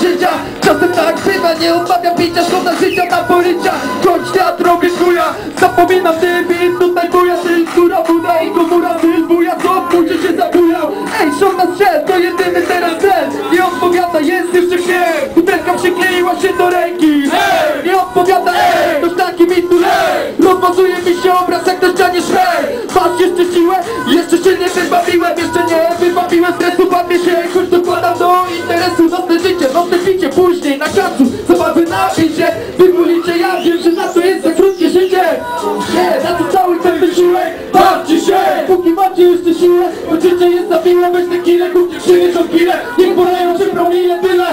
życia. Czasem tak bywa, nie odmawiam picia, szkoda życia na policja. Choć teatrowy chuja, zapominam ty tutaj buja, ty która buda i komura, ty buja, co pójdzie się zabujał. Ej, szok na strzel, to jedyny teraz cel. Nie odpowiada, jest jeszcze gniew. Butelka przykleiła się do ręki. Nie odpowiada, ktoś taki mi tu rozmazuje mi się obraz jak na ścianie szwej. Masz jeszcze siłę? Jeszcze się nie wybawiłem. Jeszcze nie wybawiłem stresu, bawię się, choć dokładam do interesu. Nocne życie, nocne picie, później na kacu zabawy na picie. Wymulicie, ja wiem, że na to jest za krótkie życie. Nie, na to cały ten wysiłek. Bawcie się, póki macie jeszcze siłę. Bo życie jest za miłe, weź te kile, kupcie przyniosą kile. Niech poleją się promile, tyle.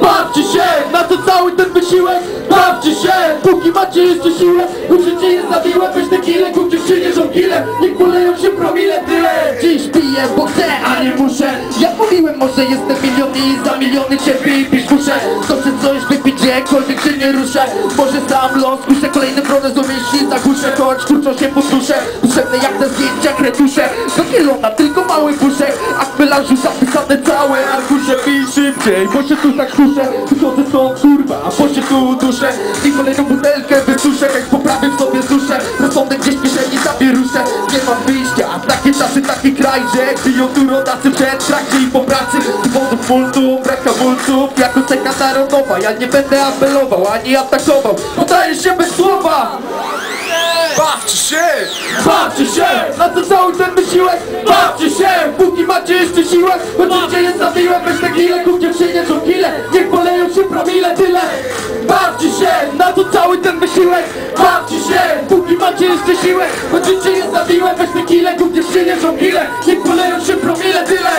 Bawcie się, na to cały ten wysiłek. Bawcie się, póki macie jeszcze siłę. Bo życie jest za miłe, weź te kile, kupcie przyniosą kile. Niech poleją się promile, tyle. Dziś piję, bo chcę, a nie muszę. Jak mówiłem, może jestem milion i za miliony cię wypisz muszę. Chcę coś wypić, gdziekolwiek się nie ruszę. Może sam los, kuszę kolejne bronę z myśli zagłuszę. Choć kurczą się podduszę, potrzebne jak te zdjęcia kretusze. Do kielona tylko mały puszek, a w melanżu zapisane całe arkusze. Pij szybciej, bo się tu tak kuszę. Wychodzę stąd kurwa, bo się tu duszę. I kolejną butelkę wysuszę, jak poprawię w sobie duszę. Rozsądek gdzieś w kieszeni zawieruszę. Nie mam wyjścia, takie czasy, taki kraj, że biją tu rodacy przed trakcie i po pracy. Z powodów multum, brak hamulców, jako ceka narodowa. Ja nie będę apelował, ani atakował. Podaję się bez słowa. Bawcie się! Bawcie się! Na to cały ten wysiłek! Bawcie się! Póki macie jeszcze siłę! Choć życie jest za miłe, weź te kile, kupcie przyniosą kile. Niech poleją się promile, tyle. Bawcie się! Na to cały ten wysiłek! Bawcie się! Póki macie jeszcze siłę! Choć życie jest za miłe, weź te kile, kupcie przyniosą kile. Niech poleją się promile, tyle.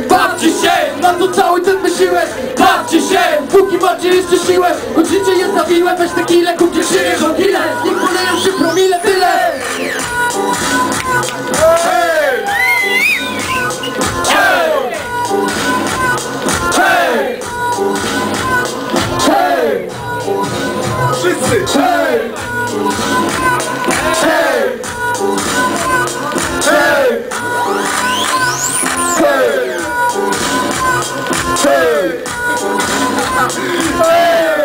Bawcie się! Na to cały ten wysiłek! Bawcie się! Póki macie jeszcze siłę! Choć życie jest za miłe, weź te kile, kupcie przyniosą kile. Niech poleją się promile, tyle. Hej! Hej! Hej! Hej! Wszyscy! Hej! Hej! Hej! Hej! Hej! Hej!